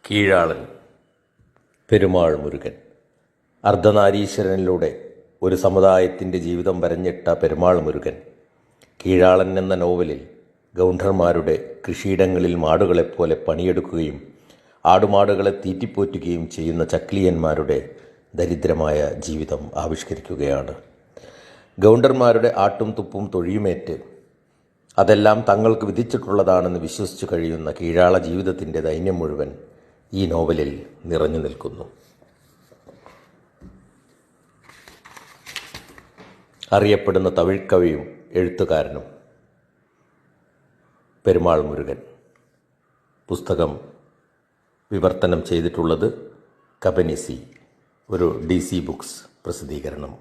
കീഴാളൻ പെരുമാൾ മുരുകൻ. അർദ്ധനാരീശ്വരനിലൂടെ ഒരു സമുദായത്തിൻ്റെ ജീവിതം വരഞ്ഞിട്ട പെരുമാൾ മുരുകൻ കീഴാളൻ എന്ന നോവലിൽ ഗൗണ്ടർമാരുടെ കൃഷിയിടങ്ങളിൽ മാടുകളെപ്പോലെ പണിയെടുക്കുകയും ആടുമാടുകളെ തീറ്റിപ്പോറ്റുകയും ചെയ്യുന്ന ചക്ലിയന്മാരുടെ ദരിദ്രമായ ജീവിതം ആവിഷ്കരിക്കുകയാണ്. ഗൗണ്ടർമാരുടെ ആട്ടും തുപ്പും തൊഴിയുമേറ്റ് അതെല്ലാം തങ്ങൾക്ക് വിധിച്ചിട്ടുള്ളതാണെന്ന് വിശ്വസിച്ചു കഴിയുന്ന കീഴാള ജീവിതത്തിൻ്റെ ദൈന്യം മുഴുവൻ ഈ നോവലിൽ നിറഞ്ഞു നിൽക്കുന്നു. അറിയപ്പെടുന്ന തമിഴ്ക്കവിയും എഴുത്തുകാരനും പെരുമാൾ മുരുകൻ. പുസ്തകം വിവർത്തനം ചെയ്തിട്ടുള്ളത് കബനിസി, ഒരു DC ബുക്സ് പ്രസിദ്ധീകരണം.